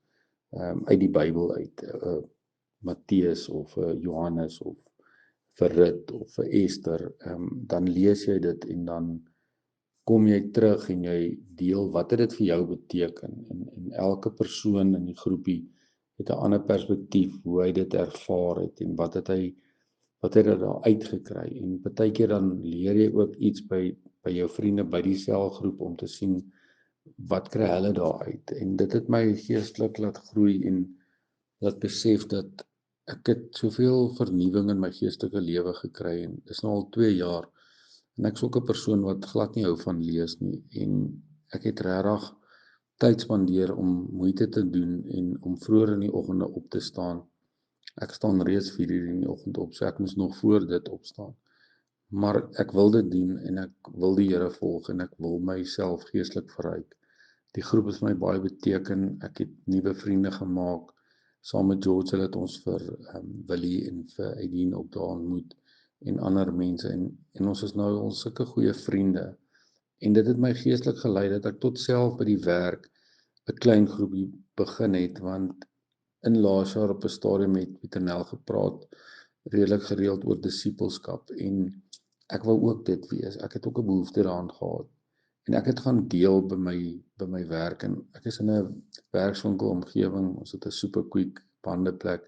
uit die Bybel uit, Matteus of Johannes of vir Rut of vir Esther. Dan lees jy dit en dan kom jy terug en jy deel wat het dit vir jou beteken, en elke persoon in die groepie het 'n ander perspektief hoe hy dit ervaar het en wat het hy daar uitgekry. En partykeer dan leer jy ook iets by jou vriende by die selgroep om te sien wat kry hulle daar uit. En dit het my geestelik laat groei en laat besef dat ek het soveel vernuwing in my geestelike lewe gekry, en dis nou al 2 jaar. En ek is ook 'n persoon wat glad nie hou van lees nie, en ek het regtig tyd spandeer om moeite te doen en om vroeër in die oggende op te staan. Ek staan reeds 4:00 in die oggend op, so ek moes nog voor dit opstaan. Maar ek wil dit doen en ek wil die Here volg en ek wil myself geestelik verryk. Die groep het my baie beteken. Ek het nuwe vriende gemaak. Saam met George het ons vir Willie en vir Aideen ook daar ontmoet en ander mense, en ons is nou al sulke goeie vriende En dit het my geestelik gelei dat ek tot self by die werk 'n klein groepie begin het, want in laas jaar op 'n stadium met Pieter Nel gepraat, redelik gereeld oor disippelskap, en ek wou ook dit wees. Ek het ook 'n behoefte daaraan gehad. En ek het gaan deel by my werk, en ek is in 'n werkswinkel omgewing. Ons het 'n superquick bandeplek,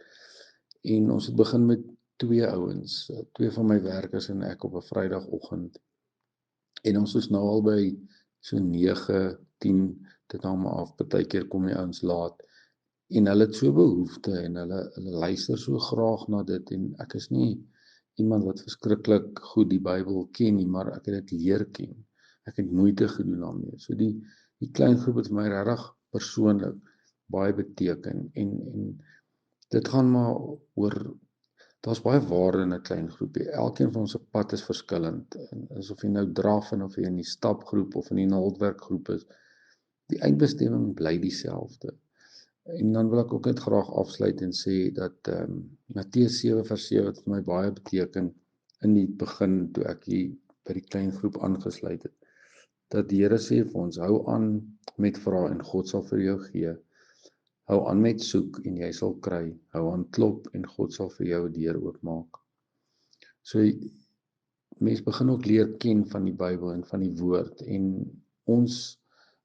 en ons het begin met 2 ouens, 2 van my werkers en ek op 'n Vrydagoggend. En ons is nou al by so 9, 10, dit hang maar af, partykeer kom die ouens laat. En hulle het so behoefte, en hulle luister so graag na dit, en ek is nie iemand wat verskriklik goed die Bybel ken nie, maar ek het dit leer ken. Ek het moeite gedoen daarmee. So die klein groep het vir my regtig persoonlik baie beteken, en dit gaan maar oor, daar's baie waarde in 'n klein groepie. Elkeen van ons se pad is verskillend, en asof jy nou draf en of jy in die stapgroep of in die naaldwerkgroep is, die eindbestemming bly dieselfde. En dan wil ek ook net graag afsluit en sê dat Matteus 7:7 het vir my baie beteken in die begin toe ek hier by die klein groep aangesluit het. Dat die Here sê vir ons, hou aan met vra en God sal vir jou gee. Hou aan met soek en jy sal kry. Hou aan klop en God sal vir jou 'n deur oopmaak. So mens begin ook leer ken van die Bybel en van die woord, en ons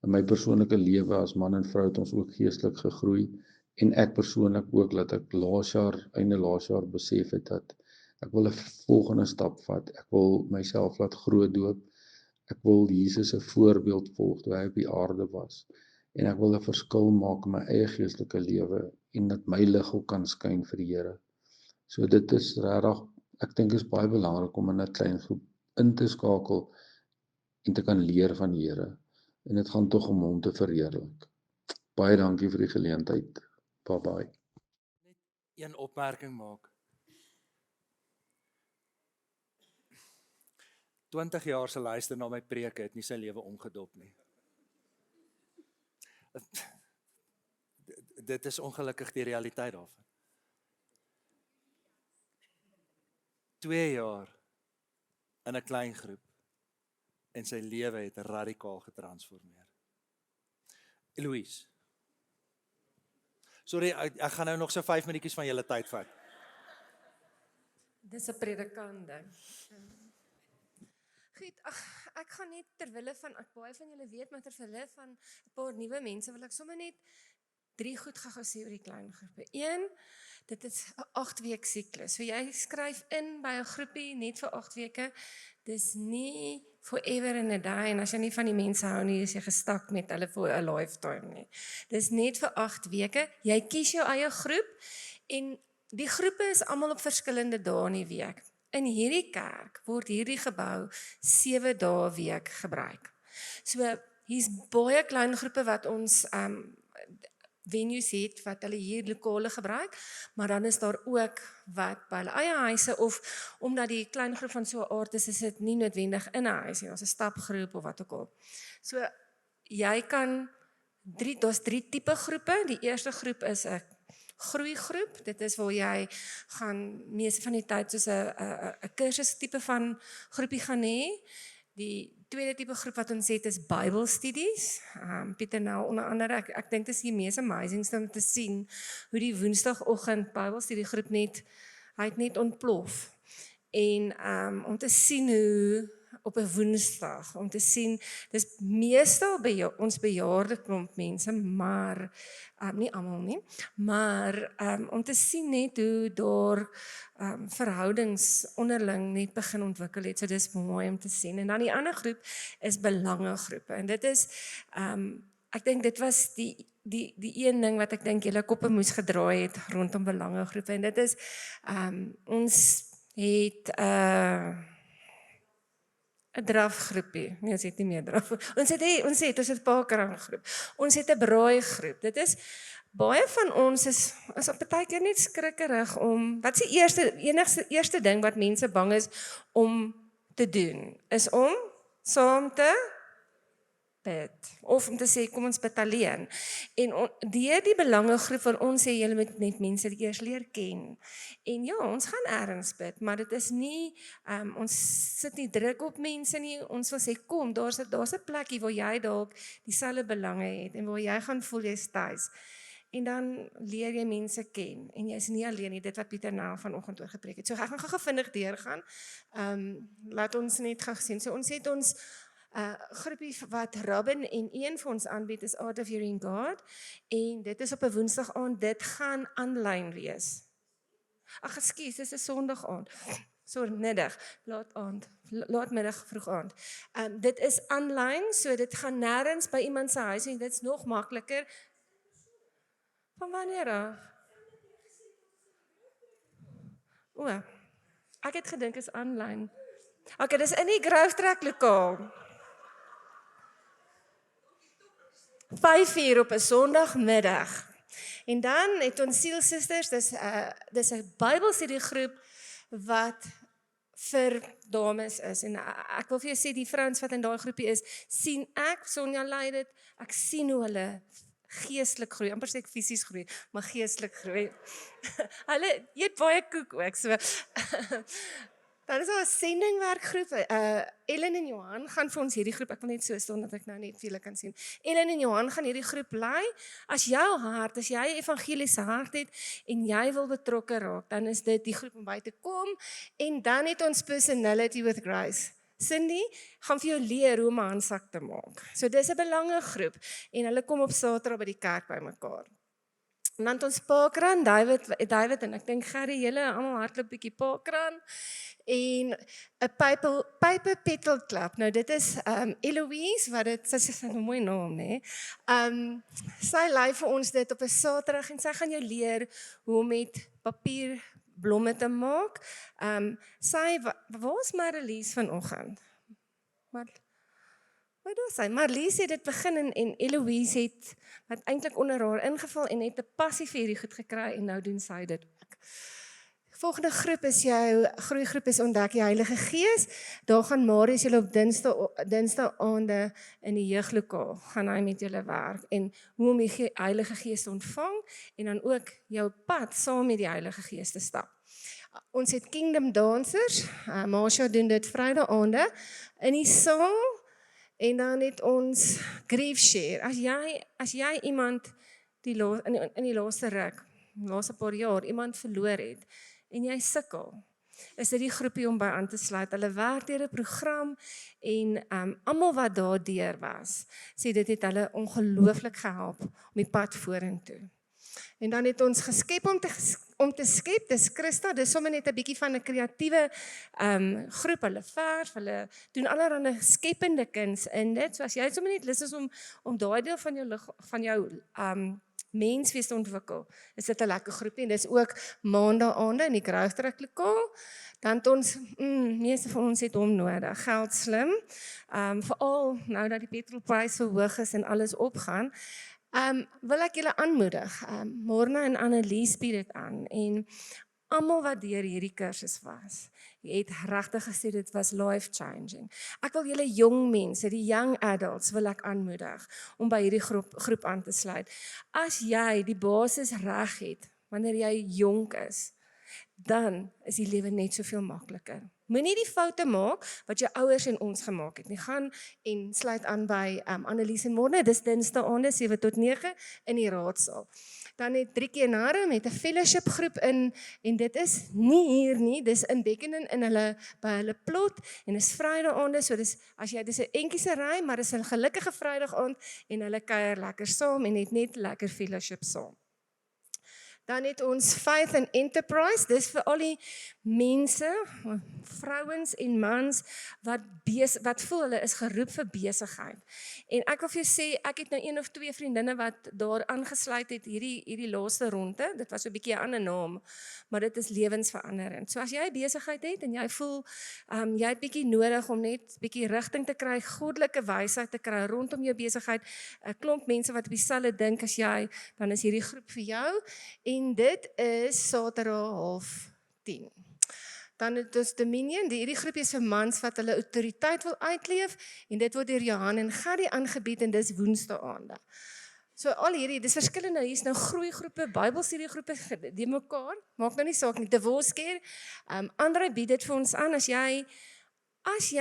in my persoonlike lewe as man en vrou het ons ook geestelik gegroei, en ek persoonlik ook, dat ek einde laas jaar besef het dat ek wil 'n volgende stap vat. Ek wil myself laat groot doop. Ek wil Jesus se voorbeeld volg toe hy op die aarde was, en ek wil 'n verskil maak in my eie geestelike lewe, en dat my lig ook kan skyn vir die Here. So dit is regtig, ek dink is baie belangrik om in 'n klein groep in te skakel en te kan leer van die Here. En dit gaan tog om hom te verheerlik. Baie dankie vir die geleentheid. Bye bye. Net een opmerking maak. 20 jaar se luister na my preke het nie sy lewe omgedop nie. Dit is ongelukkig die realiteit daarvan. 2 jaar in 'n klein groep en sy lewe het radikaal getransformeer. Eloise. Sorry, ek gaan nou nog so 5 minuutjies van julle tyd vat. Dis 'n predikant ding. Goed, ek gaan net terwille van, ek baie van julle weet, maar terwille van 'n paar nuwe mense wil ek sommer net 3 goed gou sê oor die klein groepe. 1, dit is 'n 8-week siklus. So jy skryf in by 'n groepie net vir 8 weke. Dis nie forever and a day, en as jy nie van die mense hou nie, is jy gestak met hulle vir 'n lifetime nie. Dis net vir 8 weke. Jy kies jou eie groep, en die groepe is almal op verskillende dae in die week. In hierdie kerk word hierdie gebou 7 dae 'n week gebruik. So hier's baie klein groepe wat ons venues het wat hulle hier lokale gebruik, maar dan is daar ook wat by hulle eie huise, of omdat die klein groep van so 'n aard is dit nie noodwendig in 'n huis nie, ons 'n stapgroep of wat ook al. So jy kan daar's 3 tipe groepe. Die eerste groep is 'n groeigroep. Dit is waar jy gaan meeste van die tyd soos 'n kursus tipe van groepie gaan hê. Die tweede tipe groep wat ons het is Bybelstudies. Pieter Nel onder andere, ek dink dit is die mees amazing om te sien hoe die Woensdagoggend Bybelstudiegroep hy het net ontplof. En om te sien hoe op 'n Woensdag, om te sien, dis meestal by ons bejaarde klomp mense, maar nie almal nie, maar om te sien net hoe daar verhoudings onderling net begin ontwikkel het, so dis mooi om te sien. En dan die ander groep is belangegroepe, en dit is, ek dink dit was die een ding wat ek dink julle koppe moes gedraai het rondom belangegroepe, en dit is, ons het 'n drafgroepie. Nee, ons het nie meer draf. Ons het 'n pakergroep. Ons het 'n braaigroep. Dit is baie van ons is op partykeer net skrikkerig om, wat is die eerste ding wat mense bang is om te doen, is om saam te bid. Of om te sê, kom ons bid alleen. En deur die belangegroep van ons sê, julle moet net mense eers leer ken. En ja, ons gaan ergens bid, maar dit is nie, ons sit nie druk op mense nie, ons wil sê, kom, daar's 'n plekkie waar jy dalk dieselfde belange het, en waar jy gaan voel jy's tuis. En dan leer jy mense ken, en jy is nie alleen nie, dit wat Pieter nou vanoggend oor gepreek het. So ek gaan gou vinnig deurgaan, laat ons net gou sien. So ons het ons groepie wat Robin en een vir ons aanbied is Art of Hearing God, en dit is op 'n Woensdag aand, dit gaan aanlyn wees. Ag, ekskuus, dis 'n Sondag aand. So middag, laat middag, vroeg aand. Dit is aanlyn, so dit gaan nêrens by iemand se huis en dit's nog makliker. Van wanneer af? O, ek het gedink is aanlyn. Okay, dis in die Grove Track lokaal. 5:00 op 'n Sondagmiddag. En dan het ons Sielsusters, dis 'n Bybelstudiegroep wat vir dames is. En ek wil vir jou sê, die vrouens wat in daai groepie is, sien ek, Sonja lei dit, ek sien hoe hulle geestelik groei, amper sê ek fisies groei, maar geestelik groei. Hulle eet baie koek ook, so. Dan is daar 'n sendingwerkgroep, Ellen en Johan gaan vir ons hierdie groep, ek wil net so staan dat ek nou net vir julle kan sien. Ellen en Johan gaan hierdie groep lei. As jou hart, as jy 'n evangeliese hart het en jy wil betrokke raak, dan is dit die groep om by te kom. En dan het ons Personality with Grace. Cindy gaan vir jou leer hoe om 'n handsak te maak. So dis 'n belangegroep en hulle kom op Saterdag by die kerk bymekaar. En dan het ons Parkrun, David en ek dink Gerry, julle almal hardloop bietjie Parkrun. En 'n Paper Petal Club. Nou dit is Eloise, wat dit is 'n mooi naam, hè. Sy lei vir ons dit op 'n Saterdag en sy gaan jou leer hoe om met papier blomme te maak. Waar is Marlies vanoggend? Wat doen sy? Marlies het dit begin en Eloise het wat eintlik onder haar ingeval en het 'n passie vir hierdie goed gekry en nou doen sy dit ook. Volgende groep is jou groeigroep is Ontdek die Heilige Gees. Daar gaan Marius julle op Dinsdae aande in die jeuglokaal gaan hy met julle werk en hoe om die Heilige Gees te ontvang en dan ook jou pad saam met die Heilige Gees te stap. Ons het Kingdom Dancers, Marsha doen dit Vrydag aande in die saal. En dan het ons Grief Share. As jy iemand in die laaste laaste paar jaar iemand verloor het en jy sukkel, is dit die groepie om by aan te sluit. Hulle werk deur 'n program en almal wat daardeur was, sê dit het hulle ongelooflik gehelp om die pad vorentoe. En dan het ons geskep om te skep, dis Christa, dis sommer net 'n bietjie van 'n kreatiewe groep, hulle verf, hulle doen allerlei skepende kuns in dit, so as jy sommer net lus is om daai deel van jou menswees te ontwikkel, is dit 'n lekker groepie, en dis ook maandag aande in die Grove Track lokaal. Dan het ons, meeste van ons het hom nodig, geld slim, veral nou dat die petrolprys so hoog is en alles opgaan, wil ek julle aanmoedig, Morna en Annelies bied dit aan, en almal wat deur hierdie kursus was, het regtig gesê dit was life changing. Ek wil julle jong mense, die young adults, wil ek aanmoedig om by hierdie groep aan te sluit. As jy die basis reg het, wanneer jy jonk is, dan is die lewe net soveel makliker. Moenie die foute maak wat jou ouers en ons gemaak het nie. Gaan en sluit aan by Annelies en Morne, dis Dinsdae aande 7 tot 9 in die raadsaal. Dan het 3 keer nare met 'n fellowship groep in, en dit is nie hier nie, dis in Beckenham by hulle plot, en is Vrydag aande, so dis 'n entjiese ry, maar dis 'n gelukkige Vrydag aand, en hulle kuier lekker saam, en het net lekker fellowship saam. Dan het ons Faith and Enterprise, dis vir al die mense, vrouens en mans, wat voel hulle is geroep vir besigheid. En ek wil vir jou sê, ek het nou 1 of 2 vriendinne wat daar aangesluit het, hierdie laaste ronde, dit was so 'n bietjie 'n ander naam, maar dit is lewensveranderend. So as jy besigheid het, en jy voel, jy het bietjie nodig om net bietjie rigting te kry, goddelike wysheid te kry rondom jou besigheid, 'n klomp mense wat op dieselfde dink as jy, dan is hierdie groep vir jou. En dit is Saterdag 9:30. Dan het ons Dominion, hierdie groepie is vir mans wat hulle autoriteit wil uitleef en dit word deur Johan en Gary aangebied en dis woensdae aande. So al hierdie, dis verskillende, hier is nou groeigroepe, Bybelstudiegroepe, die mekaar, maak nou nie saak nie, divorce care, Andrei bied dit vir ons aan, as jy,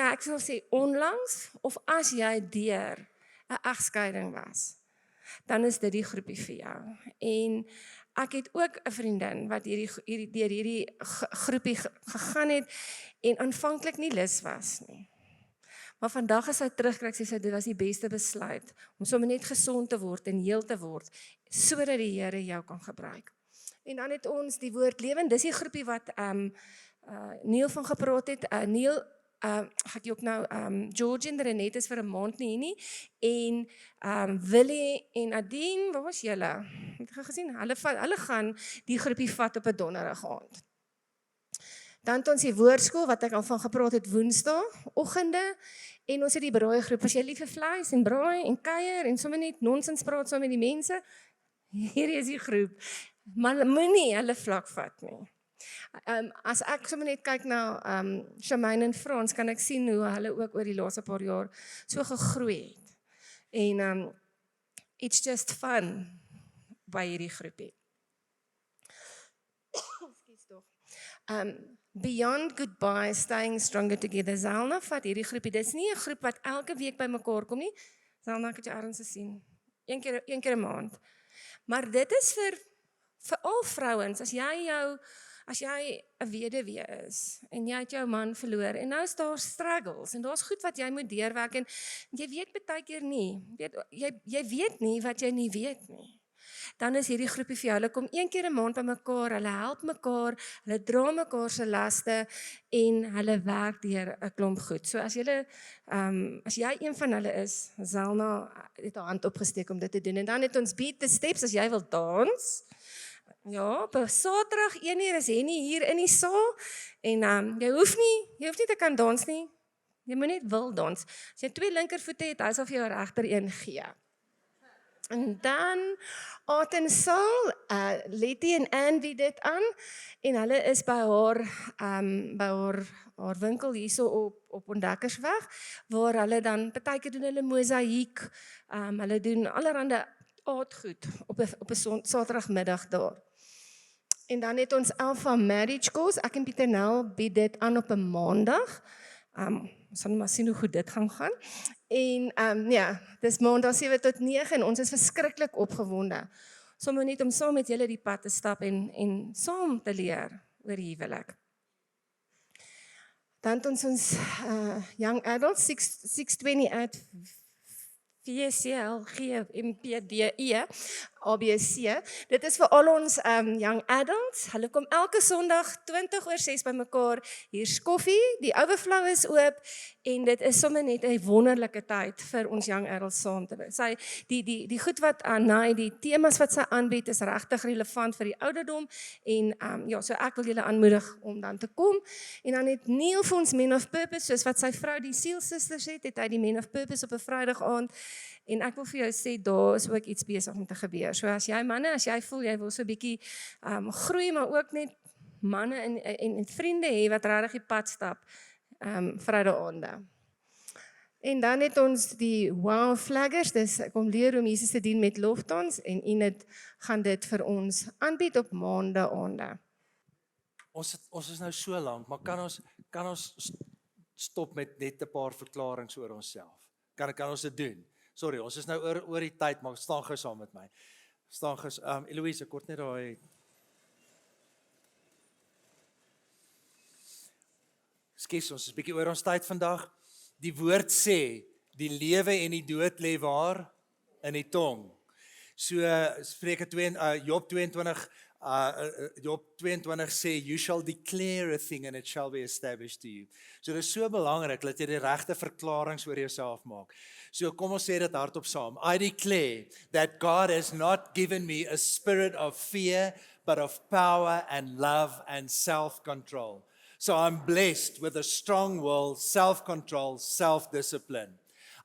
ek sal sê onlangs, of as jy deur 'n egskeiding was, dan is dit die groepie vir jou. En ek het ook 'n vriendin wat deur hierdie groepie gegaan het en aanvanklik nie lus was nie. Maar vandag as sy terugkyk, sê sy dit was die beste besluit om sommer net gesond te word en heel te word sodat die Here jou kan gebruik. En dan het ons die woord lewe, dis die groepie wat Neil van gepraat het. Neil ek ook nou George en Renette is vir 'n maand nie en Willie en Adine, waar was julle? Het jy gesien? Hulle gaan die groepie vat op 'n donderdag aand. Dan het ons die woordskool wat ek al van gepraat het woensdae oggende en ons het die braaigroep. As jy lief vir vleis en braai en kuier en sommer net nonsens praat saam met die mense, hierdie is die groep. Maar moenie hulle vlak vat nie. As ek sommer net kyk na Shamaine en Frans, kan ek sien hoe hulle ook oor die laaste paar jaar so gegroei het. En it's just fun by hierdie groepie. Ekskuus tog. Beyond Goodbye, Staying Stronger Together. Zelna vat hierdie groepie. Dis nie 'n groep wat elke week by mekaar kom nie. Zelna, ek het jou ergens gesien. Een keer 'n maand. Maar dit is vir al vrouens, as jy 'n weduwee is en jy het jou man verloor en nou is daar struggles en daar's goed wat jy moet deurwerk en jy weet baie keer nie. Jy weet nie wat jy nie weet nie. Dan is hierdie groepie vir jou, hulle kom een keer 'n maand by mekaar, hulle help mekaar, hulle dra mekaar se laste en hulle werk deur 'n klomp goed. So as jy een van hulle is, Zelna het haar hand opgesteek om dit te doen. En dan het ons Beat the Steps, as jy wil dans. Ja, op Saterdag 1:00 is Henny hier in die saal en jy hoef nie te kan dans nie. Jy moet net wil dans. As jy 2 linkervoete het, hy sal vir jou regter een gee. En dan Art en Soul, Letty en Anne bied dit aan en hulle is by haar winkel hierso op Ontdekkersweg waar hulle dan partykeer doen hulle mosaïek, hulle doen allerhande aardgoed op 'n Saterdagmiddag daar. En dan het ons Alpha Marriage Course, ek en Pieter Nel bied dit aan op 'n Maandag. Ons sal maar sien hoe goed dit gaan. En ja, dis Maandag 7 tot 9 en ons is verskriklik opgewonde. Sommige net om saam met julle die pad te stap en saam te leer oor huwelik. Dan het ons Young Adults, 620 uit VCLG, MPDE, ABC. Dit is vir al ons young adults. Hulle kom elke Sondag 20:06 by mekaar. Hier's koffie, die overflow is oop en dit is sommer net 'n wonderlike tyd vir ons young adults saam te wees. Die goed wat Anai, die temas wat sy aanbied is regtig relevant vir die ouderdom en ja, so ek wil julle aanmoedig om dan te kom. En dan het Neil vir ons Men of Purpose, soos wat sy vrou die Seal Sisters het hy die Men of Purpose op 'n Vrydag aand. En ek wil vir jou sê, daar is ook iets besig om te gebeur. So as jy manne, as jy voel, jy wil so 'n bietjie groei, maar ook net manne en vriende hê wat regtig die pad stap, Vrydag aande. En dan het ons die Wow Flaggers, dis ek kom leer om Jesus te dien met loftans, en Enid gaan dit vir ons aanbied op Maandag aande. Ons is nou so lank, maar kan ons stop met net 'n paar verklaringe oor onsself? Kan ons dit doen? Sorry, ons is nou oor die tyd, maar staan gou saam met my. Staan gou, Eloise, kort net daai. Skus, ons is bietjie oor ons tyd vandag. Die woord sê, die lewe en die dood lê waar? In die tong. So Spreuke 2, Job 22, Job 22 sê, you shall declare a thing and it shall be established to you. So dit is so belangrik dat jy die regte verklaringe oor jouself maak. So kom ons sê dit hardop saam. I declare that God has not given me a spirit of fear, but of power and love and self-control. So I'm blessed with a strong will, self-control, self-discipline.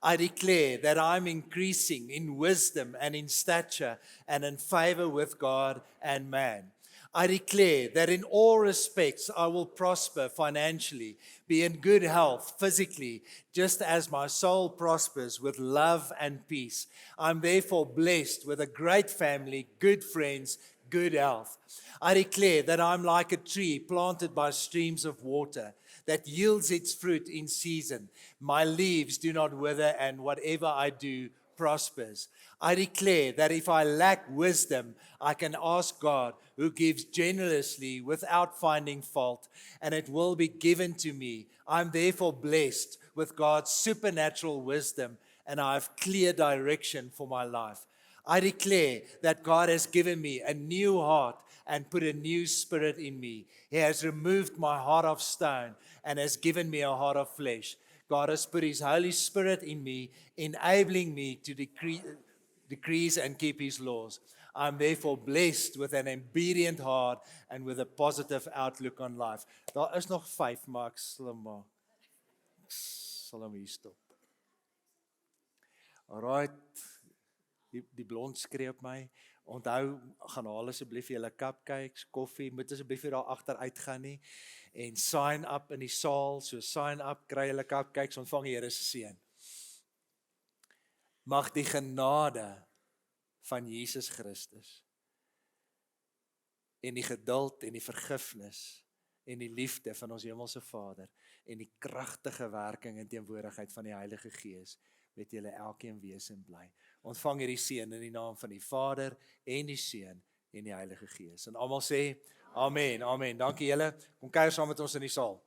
I declare that I'm increasing in wisdom and in stature and in favor with God and man. I declare that in all respects I will prosper financially, be in good health physically, just as my soul prospers with love and peace. I'm therefore blessed with a great family, good friends, good health. I declare that I'm like a tree planted by streams of water that yields its fruit in season. My leaves do not wither, and whatever I do prospers. I declare that if I lack wisdom, I can ask God, who gives generously without finding fault, and it will be given to me. I'm therefore blessed with God's supernatural wisdom, and I have clear direction for my life. I declare that God has given me a new heart and put a new spirit in me. He has removed my heart of stone and has given me a heart of flesh. God has put His Holy Spirit in me, enabling me to decrease and keep His laws. I'm therefore blessed with an obedient heart and with a positive outlook on life. Daar is nog 5, maar ek sal hom hier stop. Alright, die blond skree op my. Onthou, gaan haal asseblief julle cupcakes, koffie, moet asseblief hier daar agter uitgaan nie. En sign up in die saal, so sign up, kry julle cupcakes, ontvang die Here se seën. Mag die genade van Jesus Christus en die geduld en die vergifnis en die liefde van ons hemelse Vader en die kragtige werking en teenwoordigheid van die Heilige Gees met julle elkeen wees en bly. Ontvang hierdie seën in die naam van die Vader en die Seun en die Heilige Gees. En almal sê amen, amen. Dankie julle. Kom kuier saam met ons in die saal.